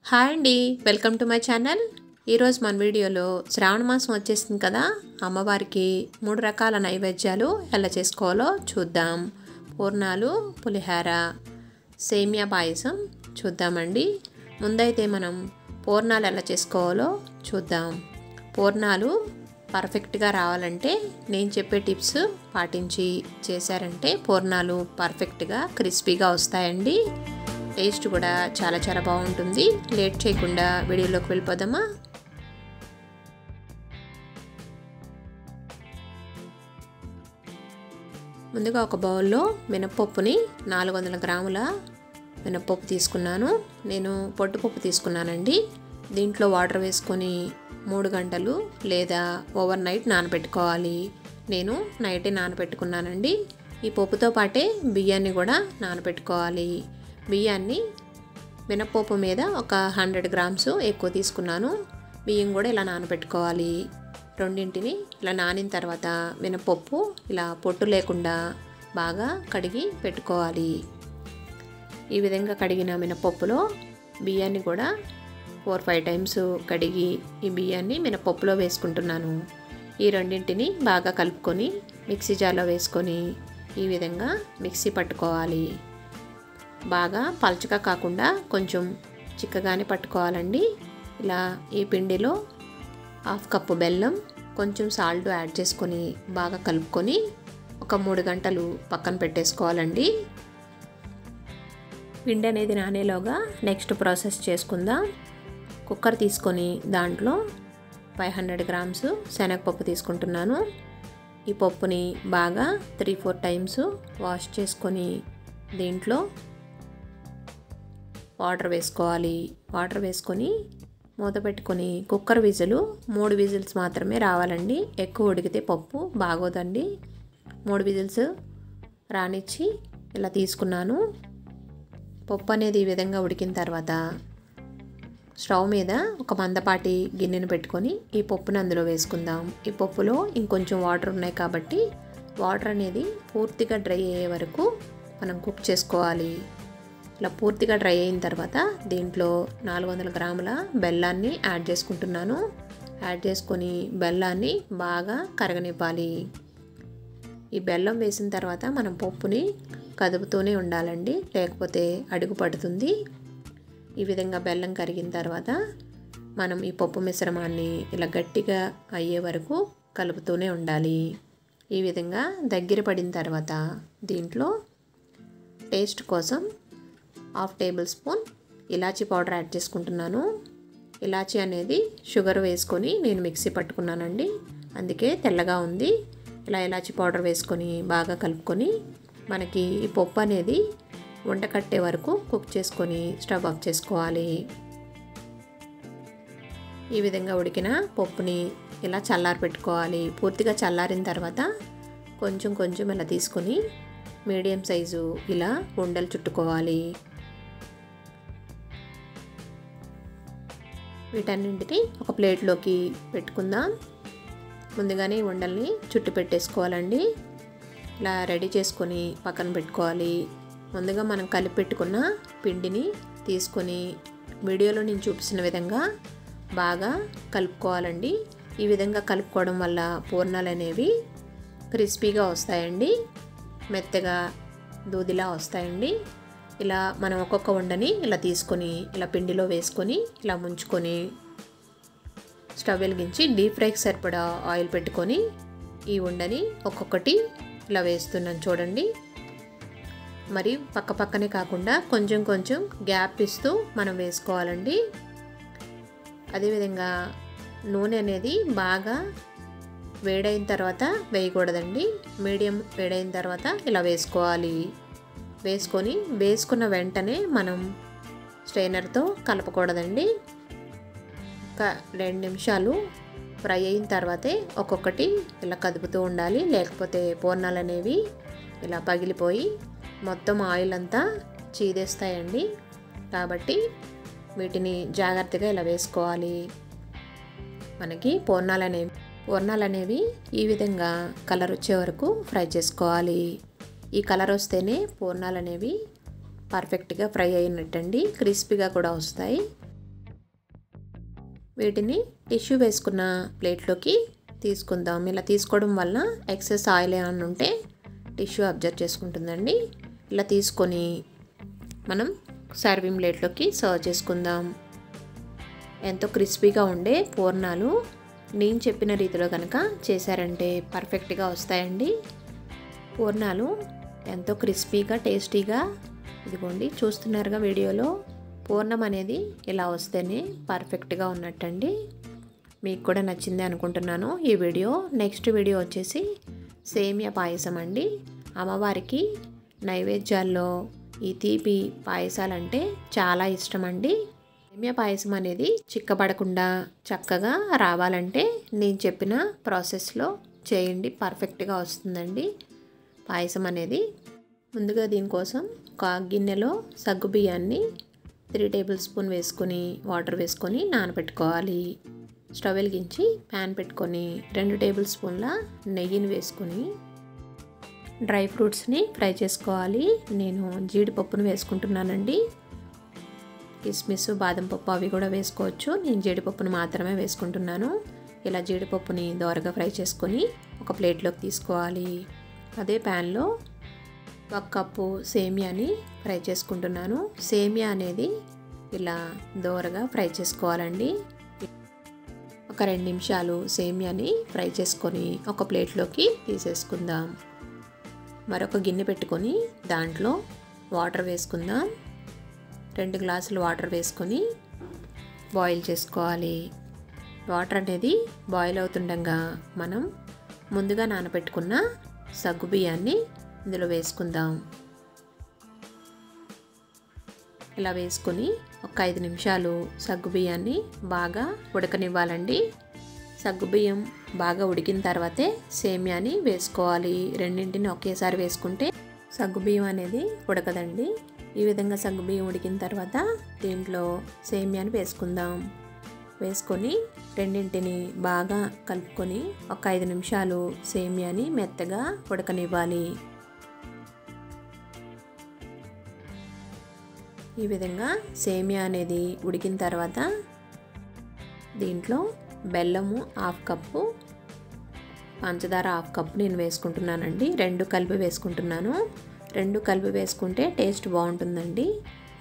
Hi అండి, welcome to my channel. ఈరోజు మన వీడియోలో శ్రావణ మాసం వచ్చేసింది కదా, అమ్మవారికి 3 రకాల నైవేద్యాలు ఎలా చేసుకోవాలో చూద్దాం. పూర్ణాలు, పులిహార, సేమియా పాయసం చూద్దామండి. ముందైతే మనం పూర్ణాలు ఎలా చేసుకోవాలో చూద్దాం. పూర్ణాలు పర్ఫెక్ట్గా రావాలంటే నేను చెప్పే టిప్స్ పాటించి చేశారంటే పూర్ణాలు పర్ఫెక్ట్గా క్రిస్పీగా వస్తాయండి. టేస్ట్ కూడా చాలా బాగుంటుంది. లేట్ చేయకుండా వీడియోలోకి వెళ్ళిపోదామా. ముందుగా ఒక బౌల్లో మినప్పప్పుని 400 గ్రాముల మినప్పప్పు తీసుకున్నాను. నేను పొట్టుపప్పు తీసుకున్నానండి. దీంట్లో వాటర్ వేసుకొని 3 గంటలు లేదా ఓవర్ నైట్ నానబెట్టుకోవాలి. నేను నైటే నానబెట్టుకున్నానండి. ఈ పప్పుతో పాటే బియ్యాన్ని కూడా నానబెట్టుకోవాలి. బియ్యాన్ని మినప్పప్పు మీద ఒక 100 గ్రామ్స్ ఎక్కువ తీసుకున్నాను. బియ్యం కూడా ఇలా నానబెట్టుకోవాలి. రెండింటిని ఇలా నానిన తర్వాత మినప్పప్పు ఇలా పొట్టు లేకుండా బాగా కడిగి పెట్టుకోవాలి. ఈ విధంగా కడిగిన మినప్పప్పులో బియ్యాన్ని కూడా 4-5 టైమ్స్ కడిగి ఈ బియ్యాన్ని మినప్పప్పులో వేసుకుంటున్నాను. ఈ రెండింటిని బాగా కలుపుకొని మిక్సీ జార్లో వేసుకొని ఈ విధంగా మిక్సీ పట్టుకోవాలి. బాగా పల్చగా కాకుండా కొంచెం చిక్కగానే పట్టుకోవాలండి. ఇలా ఈ పిండిలో 1/2 కప్పు బెల్లం, కొంచెం సాల్ట్ యాడ్ చేసుకొని బాగా కలుపుకొని ఒక 3 గంటలు పక్కన పెట్టేసుకోవాలండి. పిండి అనేది నానేలోగా నెక్స్ట్ ప్రాసెస్ చేసుకుందాం. కుక్కర్ తీసుకొని దాంట్లో 500 గ్రామ్స్ శనగపప్పు తీసుకుంటున్నాను. ఈ పప్పుని బాగా 3-4 టైమ్స్ వాష్ చేసుకొని దీంట్లో వాటర్ వేసుకోవాలి. వాటర్ వేసుకొని మూత పెట్టుకొని కుక్కర్ విజిల్ 3 విజిల్స్ మాత్రమే రావాలండి. ఎక్కువ ఉడికితే పప్పు బాగోదండి. 3 విజిల్స్ రానిచ్చి ఇలా తీసుకున్నాను. పప్పు అనేది ఈ విధంగా ఉడికిన తర్వాత స్టవ్ మీద ఒక మందపాటి గిన్నెను పెట్టుకొని ఈ పప్పును అందులో వేసుకుందాం. ఈ పప్పులో ఇంకొంచెం వాటర్ ఉన్నాయి కాబట్టి వాటర్ అనేది పూర్తిగా డ్రై అయ్యే వరకు మనం కుక్ చేసుకోవాలి. ఇలా పూర్తిగా డ్రై అయిన తర్వాత దీంట్లో 400 గ్రాముల బెల్లాన్ని యాడ్ చేసుకుంటున్నాను. యాడ్ చేసుకొని బెల్లాన్ని బాగా కరగనివ్వాలి. ఈ బెల్లం వేసిన తర్వాత మనం పప్పుని కదుపుతూనే ఉండాలండి, లేకపోతే అడుగు పడుతుంది. ఈ విధంగా బెల్లం కరిగిన తర్వాత మనం ఈ పప్పు మిశ్రమాన్ని ఇలా గట్టిగా అయ్యే వరకు కలుపుతూనే ఉండాలి. ఈ విధంగా దగ్గర పడిన తర్వాత దీంట్లో టేస్ట్ కోసం 1/2 టేబుల్ స్పూన్ ఇలాచీ పౌడర్ యాడ్ చేసుకుంటున్నాను. ఇలాచీ అనేది షుగర్ వేసుకొని నేను మిక్సీ పట్టుకున్నానండి, అందుకే తెల్లగా ఉంది. ఇలా ఇలాచీ పౌడర్ వేసుకొని బాగా కలుపుకొని మనకి ఈ పప్పు అనేది వంట కట్టే వరకు కుక్ చేసుకొని స్టవ్ ఆఫ్ చేసుకోవాలి. ఈ విధంగా ఉడికిన పప్పుని ఇలా చల్లారి పెట్టుకోవాలి. పూర్తిగా చల్లారిన తర్వాత కొంచెం ఇలా తీసుకొని మీడియం సైజు ఇలా ఉండలు చుట్టుకోవాలి. వీటన్నింటినీ ఒక ప్లేట్లోకి పెట్టుకుందాం. ముందుగానే ఉండల్ని చుట్టు పెట్టేసుకోవాలండి. ఇలా రెడీ చేసుకొని పక్కన పెట్టుకోవాలి. ముందుగా మనం కలిపి పెట్టుకున్న పిండిని తీసుకొని వీడియోలో నేను చూపిస్తున్న విధంగా బాగా కలుపుకోవాలండి. ఈ విధంగా కలుపుకోవడం వల్ల పూర్ణాలు అనేవి క్రిస్పీగా వస్తాయండి, మెత్తగా దూదిలా వస్తాయండి. ఇలా మనం ఒక్కొక్క ఉండని ఇలా తీసుకొని ఇలా పిండిలో వేసుకొని ఇలా ముంచుకొని స్టవ్ వెలిగించి డీప్ ఫ్రైకి సరిపడా ఆయిల్ పెట్టుకొని ఈ ఉండని ఒక్కొక్కటి ఇలా వేస్తున్నాను చూడండి. మరి పక్కనే కాకుండా కొంచెం గ్యాప్ ఇస్తూ మనం వేసుకోవాలండి. అదేవిధంగా నూనె అనేది బాగా వేడైన తర్వాత వేయకూడదండి, మీడియం వేడైన తర్వాత ఇలా వేసుకోవాలి. వేసుకొని వేసుకున్న వెంటనే మనం స్ట్రైనర్తో కలపకూడదండి. ఒక 2 నిమిషాలు ఫ్రై అయిన తర్వాతే ఒక్కొక్కటి ఇలా కదుపుతూ ఉండాలి, లేకపోతే పూర్ణాలు అనేవి ఇలా పగిలిపోయి మొత్తం ఆయిల్ అంతా చీదేస్తాయండి. కాబట్టి వీటిని జాగ్రత్తగా ఇలా వేసుకోవాలి. మనకి పూర్ణాలు అనేవి ఈ విధంగా కలర్ వచ్చే వరకు ఫ్రై చేసుకోవాలి. ఈ కలర్ వస్తేనే పూర్ణాలు అనేవి పర్ఫెక్ట్గా ఫ్రై అయినట్టండి, క్రిస్పీగా కూడా వస్తాయి. వీటిని టిష్యూ వేసుకున్న ప్లేట్లోకి తీసుకుందాం. ఇలా తీసుకోవడం వల్ల ఎక్సెస్ ఆయిల్ ఏమైనా ఉంటే టిష్యూ అబ్జర్వ్ చేసుకుంటుందండి. ఇలా తీసుకొని మనం సర్వింగ్ ప్లేట్లోకి సర్వ్ చేసుకుందాం. ఎంతో క్రిస్పీగా ఉండే పూర్ణాలు నేను చెప్పిన రీతిలో కనుక చేశారంటే పర్ఫెక్ట్గా వస్తాయండి. పూర్ణాలు ఎంతో క్రిస్పీగా టేస్టీగా, ఇదిగోండి చూస్తున్నారుగా వీడియోలో, పూర్ణం అనేది ఇలా వస్తేనే పర్ఫెక్ట్గా ఉన్నట్టండి. మీకు కూడా నచ్చింది అనుకుంటున్నాను ఈ వీడియో. నెక్స్ట్ వీడియో వచ్చేసి సేమియా పాయసం అండి. అమ్మవారికి నైవేద్యాల్లో ఈ తీపి పాయసాలంటే చాలా ఇష్టం అండి. సేమియా పాయసం అనేది చిక్కబడకుండా చక్కగా రావాలంటే నేను చెప్పిన ప్రాసెస్లో చేయండి, పర్ఫెక్ట్గా వస్తుందండి పాయసం అనేది. ముందుగా దీనికోసం ఒక గిన్నెలో సగ్గుబియ్యాన్ని 3 టేబుల్ స్పూన్ వేసుకొని వాటర్ వేసుకొని నానబెట్టుకోవాలి. స్టవ్ వెలిగించి ప్యాన్ పెట్టుకొని 2 టేబుల్ స్పూన్ల నెయ్యిని వేసుకొని డ్రై ఫ్రూట్స్ని ఫ్రై చేసుకోవాలి. నేను జీడిపప్పును వేసుకుంటున్నానండి. కిస్మిస్, బాదం పప్పు అవి కూడా వేసుకోవచ్చు. నేను జీడిపప్పును మాత్రమే వేసుకుంటున్నాను. ఇలా జీడిపప్పుని దోరగా ఫ్రై చేసుకొని ఒక ప్లేట్లోకి తీసుకోవాలి. అదే ప్యాన్లో 1 కప్పు సేమియాని ఫ్రై చేసుకుంటున్నాను. సేమియా అనేది ఇలా దోరగా ఫ్రై చేసుకోవాలండి. ఒక 2 నిమిషాలు సేమియాని ఫ్రై చేసుకొని ఒక ప్లేట్లోకి తీసేసుకుందాం. మరొక గిన్నె పెట్టుకొని దాంట్లో వాటర్ వేసుకుందాం. 2 గ్లాసులు వాటర్ వేసుకొని బాయిల్ చేసుకోవాలి. వాటర్ అనేది బాయిల్ అవుతుండగా మనం ముందుగా నానబెట్టుకున్న సగ్గుబియ్యాన్ని ఇందులో వేసుకుందాం. ఇలా వేసుకొని ఒక 5 నిమిషాలు సగ్గుబియ్యాన్ని బాగా ఉడకనివ్వాలండి. సగ్గుబియ్యం బాగా ఉడికిన తర్వాతే సేమియాని వేసుకోవాలి. రెండింటిని ఒకేసారి వేసుకుంటే సగ్గుబియ్యం అనేది ఉడకదండి. ఈ విధంగా సగ్గుబియ్యం ఉడికిన తర్వాత దీంట్లో సేమియాని వేసుకుందాం. వేసుకొని రెండింటిని బాగా కలుపుకొని ఒక 5 నిమిషాలు సేమియాని మెత్తగా ఉడకనివ్వాలి. ఈ విధంగా సేమియా అనేది ఉడికిన తర్వాత దీంట్లో బెల్లము 1/2 కప్పు, పంచదార 1/2 కప్పు నేను వేసుకుంటున్నానండి. 2 కలిపి వేసుకుంటున్నాను. 2 కలిపి వేసుకుంటే టేస్ట్ బాగుంటుందండి.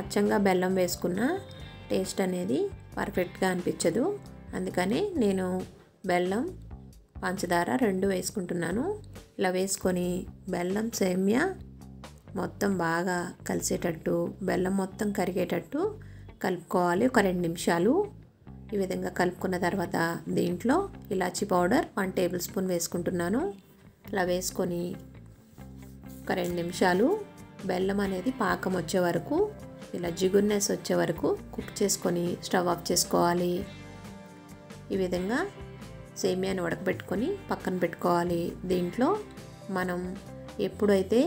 అచ్చంగా బెల్లం వేసుకున్న టేస్ట్ అనేది పర్ఫెక్ట్గా అనిపించదు. అందుకనే నేను బెల్లం, పంచదార 2 వేసుకుంటున్నాను. ఇలా వేసుకొని బెల్లం, సేమియా మొత్తం బాగా కలిసేటట్టు, బెల్లం మొత్తం కరిగేటట్టు కలుపుకోవాలి ఒక 2 నిమిషాలు. ఈ విధంగా కలుపుకున్న తర్వాత దీంట్లో ఇలాచీ పౌడర్ 1 టేబుల్ స్పూన్ వేసుకుంటున్నాను. ఇలా వేసుకొని ఒక 2 నిమిషాలు బెల్లం అనేది పాకం వచ్చే వరకు, ఇలా జిగుర్నెస్ వచ్చే వరకు కుక్ చేసుకొని స్టవ్ ఆఫ్ చేసుకోవాలి. ఈ విధంగా సేమియాని ఉడకబెట్టుకొని పక్కన పెట్టుకోవాలి. దీంట్లో మనం ఎప్పుడైతే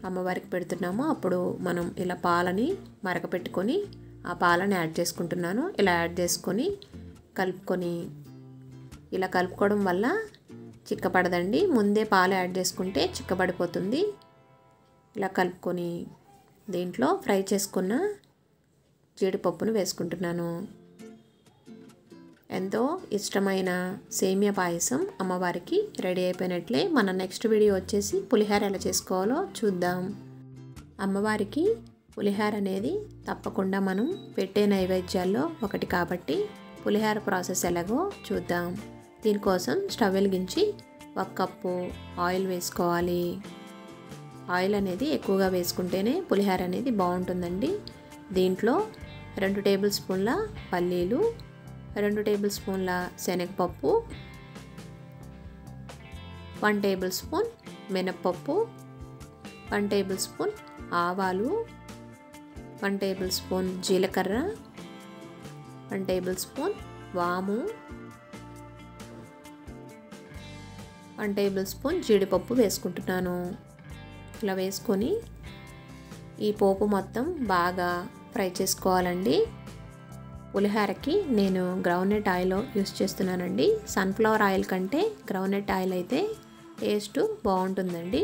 అమ్మవారికి పెడుతున్నామో అప్పుడు మనం ఇలా పాలని మరకపెట్టుకొని ఆ పాలని యాడ్ చేసుకుంటున్నాను. ఇలా యాడ్ చేసుకొని కలుపుకొని, ఇలా కలుపుకోవడం వల్ల చిక్కపడదండి. ముందే పాలు యాడ్ చేసుకుంటే చిక్కబడిపోతుంది. ఇలా కలుపుకొని దీంట్లో ఫ్రై చేసుకున్న జీడిపప్పును వేసుకుంటున్నాను. ఎంతో ఇష్టమైన సేమియా పాయసం అమ్మవారికి రెడీ అయిపోయినట్లే. మన నెక్స్ట్ వీడియో వచ్చేసి పులిహోర ఎలా చేసుకోవాలో చూద్దాం. అమ్మవారికి పులిహోర అనేది తప్పకుండా మనం పెట్టే నైవేద్యాల్లో ఒకటి కాబట్టి పులిహోర ప్రాసెస్ ఎలాగో చూద్దాం. దీనికోసం స్టవ్ వెలిగించి 1 కప్పు ఆయిల్ వేసుకోవాలి. ఆయిల్ అనేది ఎక్కువగా వేసుకుంటేనే పులిహోర అనేది బాగుంటుందండి. దీంట్లో 2 టేబుల్ స్పూన్ల పల్లీలు, 2 టేబుల్ స్పూన్ల శనగపప్పు, 1 టేబుల్ స్పూన్ మినప్పప్పు, 1 టేబుల్ స్పూన్ ఆవాలు, 1 టేబుల్ స్పూన్ జీలకర్ర, 1 టేబుల్ స్పూన్ వాము, 1 టేబుల్ స్పూన్ జీడిపప్పు వేసుకుంటున్నాను. ఇలా వేసుకొని ఈ పోపు మొత్తం బాగా ఫ్రై చేసుకోవాలండి. పులిహోరకి నేను గ్రౌండ్నట్ ఆయిల్ యూస్ చేస్తున్నానండి. సన్ఫ్లవర్ ఆయిల్ కంటే గ్రౌండ్నట్ ఆయిల్ అయితే టేస్ట్ బాగుంటుందండి.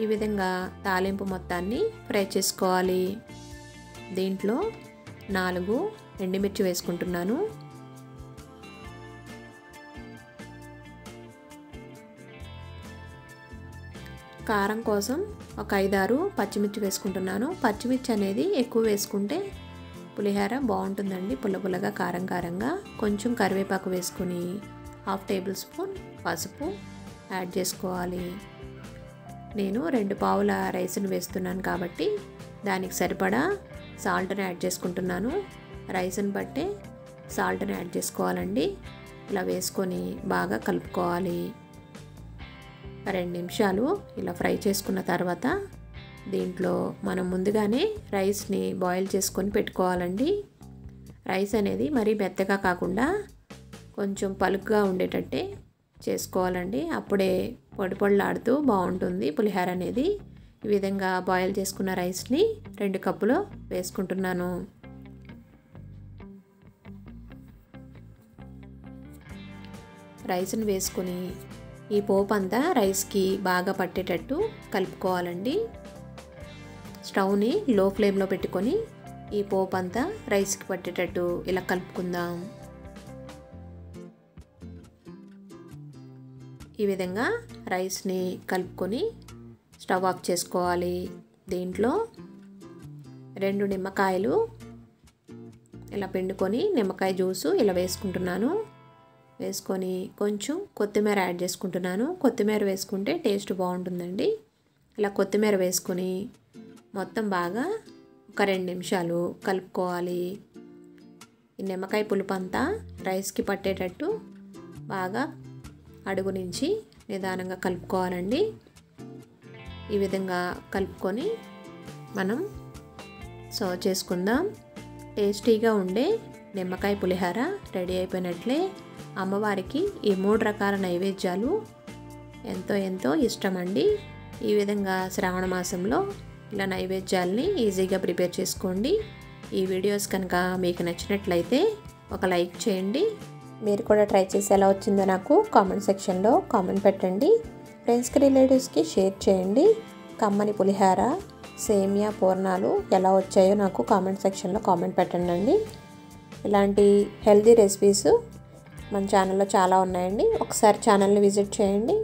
ఈ విధంగా తాలింపు మొత్తాన్ని ఫ్రై చేసుకోవాలి. దీంట్లో 4 ఎండుమిర్చి వేసుకుంటున్నాను. కారం కోసం ఒక 5-6 పచ్చిమిర్చి వేసుకుంటున్నాను. పచ్చిమిర్చి అనేది ఎక్కువ వేసుకుంటే పులిహోర బాగుంటుందండి, పుల్ల పుల్లగా కారం కారంగా. కొంచెం కరివేపాకు వేసుకొని 1/2 టేబుల్ స్పూన్ పసుపు యాడ్ చేసుకోవాలి. నేను 2 పావుల రైస్ని వేస్తున్నాను కాబట్టి దానికి సరిపడా సాల్ట్ని యాడ్ చేసుకుంటున్నాను. రైస్ని బట్టే సాల్ట్ని యాడ్ చేసుకోవాలండి. ఇలా వేసుకొని బాగా కలుపుకోవాలి. 2 నిమిషాలు ఇలా ఫ్రై చేసుకున్న తర్వాత దీంట్లో మనం ముందుగానే రైస్ని బాయిల్ చేసుకొని పెట్టుకోవాలండి. రైస్ అనేది మరీ మెత్తగా కాకుండా కొంచెం పలుకుగా ఉండేటట్టే చేసుకోవాలండి. అప్పుడే పొడి పొడిలాడుతూ బాగుంటుంది పులిహోర అనేది. ఈ విధంగా బాయిల్ చేసుకున్న రైస్ని 2 కప్పులు వేసుకుంటున్నాను. రైస్ని వేసుకొని ఈ పోపు అంతా రైస్కి బాగా పట్టేటట్టు కలుపుకోవాలండి. స్టవ్ని లో ఫ్లేమ్లో పెట్టుకొని ఈ పోపు అంతా రైస్కి పట్టేటట్టు ఇలా కలుపుకుందాం. ఈ విధంగా రైస్ని కలుపుకొని స్టవ్ ఆఫ్ చేసుకోవాలి. దీంట్లో 2 నిమ్మకాయలు ఇలా పిండుకొని నిమ్మకాయ జ్యూసు ఇలా వేసుకుంటున్నాను. వేసుకొని కొంచెం కొత్తిమీర యాడ్ చేసుకుంటున్నాను. కొత్తిమీర వేసుకుంటే టేస్ట్ బాగుంటుందండి. ఇలా కొత్తిమీర వేసుకొని మొత్తం బాగా ఒక 2 నిమిషాలు కలుపుకోవాలి. ఈ నిమ్మకాయ పులుపు అంతా రైస్కి పట్టేటట్టు బాగా అడుగు నుంచి నిదానంగా కలుపుకోవాలండి. ఈ విధంగా కలుపుకొని మనం సర్వ్ చేసుకుందాం. టేస్టీగా ఉండే నిమ్మకాయ పులిహోర రెడీ అయిపోయినట్లే. అమ్మవారికి ఈ 3 రకాల నైవేద్యాలు ఎంతో ఇష్టమండి. ఈ విధంగా శ్రావణ మాసంలో ఇలా నైవేద్యాలని ఈజీగా ప్రిపేర్ చేసుకోండి. ఈ వీడియోస్ కనుక మీకు నచ్చినట్లయితే ఒక లైక్ చేయండి. మీరు కూడా ట్రై చేసి ఎలా వచ్చిందో నాకు కామెంట్ సెక్షన్లో కామెంట్ పెట్టండి. ఫ్రెండ్స్కి రిలేటివ్స్కి షేర్ చేయండి. కమ్మని పులిహోర సేమియా పూర్ణాలు ఎలా వచ్చాయో నాకు కామెంట్ సెక్షన్లో కామెంట్ పెట్టండి. ఇలాంటి హెల్తీ రెసిపీస్ మన ఛానల్లో చాలా ఉన్నాయండి. ఒకసారి ఛానల్ని విజిట్ చేయండి.